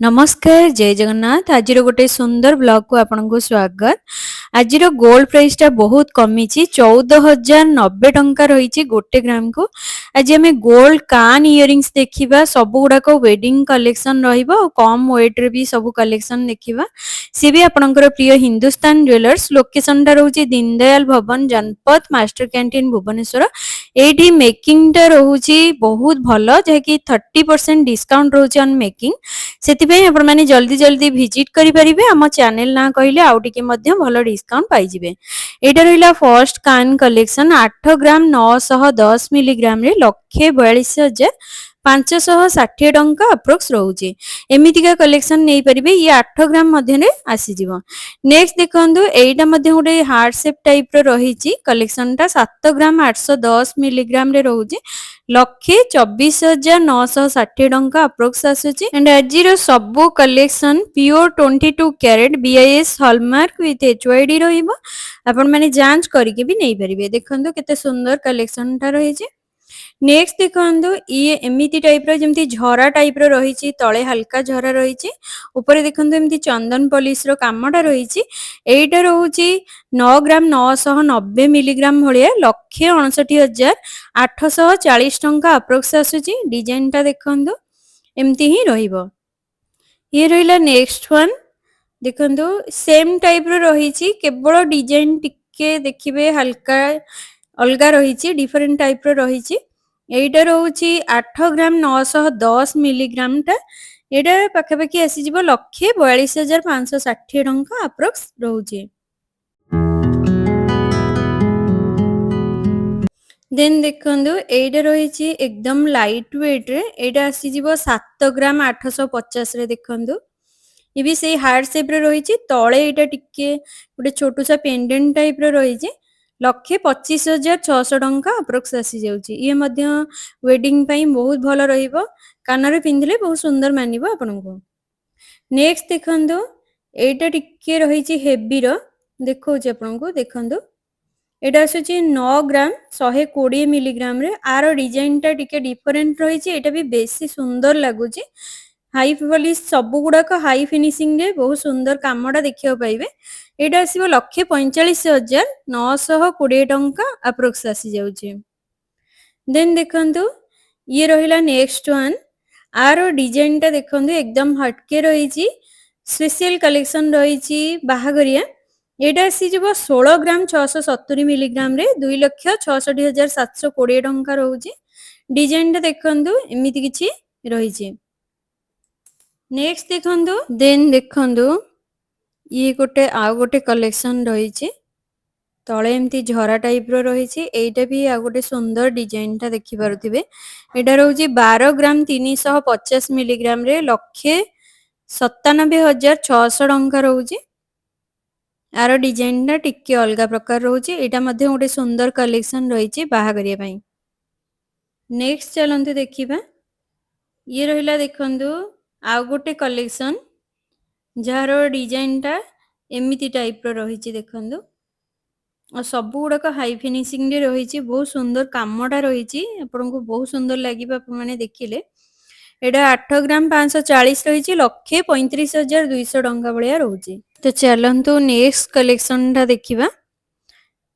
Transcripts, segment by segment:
नमस्कार जय जगन्नाथ आज गोटे सुंदर ब्लॉग को आपन को स्वागत। आज गोल्ड प्राइस टा बहुत कमी 14,090 टंका रही गोटे ग्राम को। आज आम गोल्ड कान इयरिंग्स देखा सब गुड़ाक वेडिंग कलेक्शन रम वेट रे भी सब कलेक्शन देखा सी भी आपंकर प्रिय हिंदुस्तान ज्वेलर्स लोकेशन टा रोचे दीनदयाल भवन जनपद मास्टर कैंटीन भुवनेश्वर। ये मेकिंग टा रोचे बहुत भल जहाँकि 30% डिस्काउंट रोचे ऑन मेकिंग से आपण मैंने जल्दी जल्दी विजिट करेंगे आम चैनल ना कहले आउ टिके भल डिस्काउंट पाइबे। एटा रहिला फर्स्ट कान कलेक्शन 8 ग्राम 910 मिलीग्राम रे 1,42,560 टंका अप्रोक्स रोचे। एमितिका कलेक्शन नहीं पारे ये 8 ग्राम मध्य आसीजिवो। नेक्स्ट देखंतु एटा मध्य गोटे हार्ट शेप टाइप रो रही कलेक्शन टा 7 ग्राम 810 मिलीग्राम रे रोचे 1,24,960 टंका अप्रोक्स आସୁଛି। एंड आज सबू collection pure 22 carat BIS hallmark with HYD रहिबो। आपण माने जांच करके भी नहीं परिबे। देखंतु केते सुंदर कलेक्शन टा रही छै। नेक्स्ट देखंतु ये एमिति टाइप रो जेमति झरा टाइप रो रही छी तळे हल्का झरा रही छी ऊपर देखंतु एमिति चंदन पॉलिश रो कामडा रही छी। एटा रहउची 9 ग्राम 990 मिलीग्राम भलिया 1,59,840 टंका अप्रोक्स आସୁଛି। डिजाइन टा देखंतु एमती ही रहिबो। ये रहिला नेक्स्ट वन देखंतु सेम टाइप रो रही छी केवल डिजाइन टिके देखिबे हल्का अलगा रही छी डिफरेंट टाइप रो रही छी। एटा रहउची 8 ग्राम 910 मिलीग्राम टा एटा पाखापाखि आसी जिवो 1,42,560 टंका अप्रोक्स रहउची। देन देखंतु एटा रही एकदम लाइट वेट रे एटा आसी जिवो 7 ग्राम 850 रे देखंतु ये भी से हार्ट शेप रे रही तले एटा टिके गोटे छोटू सा पेंडेंट टाइप रे रही 1,25,600 टंका अप्रोक्स आसी जाउची। ये मध्य वेडिंग पई बहुत भलो रहिबो कान रे पिंधले बहुत सुंदर मानिबो आपनको। नेक्स्ट देखंतु एटा टिके रही हेवी रो देखौची आपनको देखंतु एटा आସୁଛି 9 ग्राम 120 मिलीग्राम रे आर डिजाइन टा टिके डिफरेंट रही एटा भी बेसी सुंदर लागुची। हाई पॉलिश सब गुड़ाक हाई फिनिशिंग रे बहुत सुंदर कामडा देखियो पाइबे। एटा आसीबो 1,45,920 टंका अप्रोक्स आसी जाउची। देन देखंतु ये रहिला नेक्स्ट वन आर डिजाइन टा देखंतु एकदम हटके रही स्पेशल कलेक्शन रही बाहागरिया एटा आसी जब 16 ग्राम 670 मिलीग्राम रे 2,66,720 टंका रोचे। डिजाइन टा देखंतु एमिति किछि रही। नेक्स्ट देखंतु देन देखंतु ये गोटे आ गोटे कलेक्शन रही तले एमती झरा टाइप रो रही एटा भी आ गोटे सुंदर डिजाइन टा देखि पारुथिबे। एटा रहउची 12 ग्राम 350 मिलीग्राम रे 1,97,600 टंका रोचे। आर डिजाइन टा टिके अलगा प्रकार रोचे एटा मध्ये गोटे सुंदर कलेक्शन रही बाहागरिया पई। नेक्स्ट चलंतु देखिबा ये रहिला देखंतु आ गोटे कलेक्शन जार डिजाइन टा एमिति टाइप रो रही देखंतु और सब गुड़ाक हाई फिनिशिंग रे रही बहुत सुंदर कामटा रही आपको बहुत सुंदर लगे आप देखिले। एटा 8 ग्राम 540 रही 1,35,200 टंका भाया रोचे। तो चलतु नेक्स्ट कलेक्शन टा देखिबा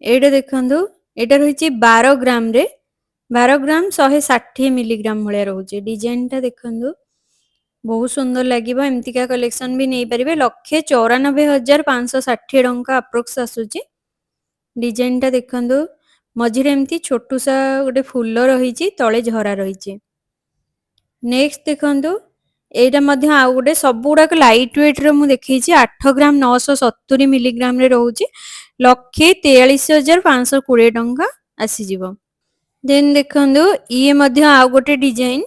एटा देखंतु एटा रही 12 ग्राम रे 12 ग्राम 160 मिलीग्राम भाया रोचे। डिजाइन टा देखंतु बहुत सुंदर लगे एमतीका कलेक्शन भी नहीं पारे 1,94,560 टंका अप्रोक्स आସୁଛି। डिजाइन टा देखंतु मझिरे एमती छोटू सा गोटे फूल रही तले झरा रही। नेक्स्ट देखंतु एटा मध्य आ गोटे सब गुड़ाक लाइट वेट रे मु देखैछि 8 ग्राम 970 मिलीग्राम रे रहउछि 1,43,520 टंका आसी जिवो। देन देखंतु ये मध्य आ गोटे डिजाइन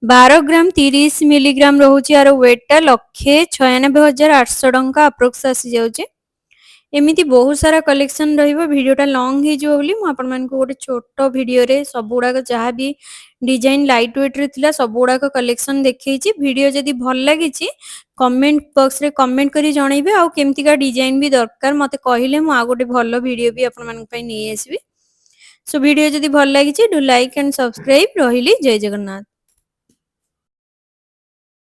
12 ग्राम 30 मिलीग्राम रोचे यार वेट टा 1,96,800 टंका अप्रोक्स आसी जाउचे। एमिति बहुत सारा कलेक्शन रहिबो वीडियोटा लॉन्ग हे जो बोली मु आपन मान को गोटे छोटो वीडियो रे सब गुडा जहाँ भी डिजाइन लाइट वेट रे थिला सब गुडा कलेक्शन देखैछि। वीडियो जदी भल लागिछि कमेंट बॉक्स रे कमेंट करी जणैबे आ केमति का डिजाइन भी दरकार मते कहिले मु आ गोटे भलो वीडियो भी आपन मान पई नै आसीबी। सो वीडियो जदी भल लागिछि डू लाइक एंड सब्सक्राइब। रहिली जय जगन्नाथ।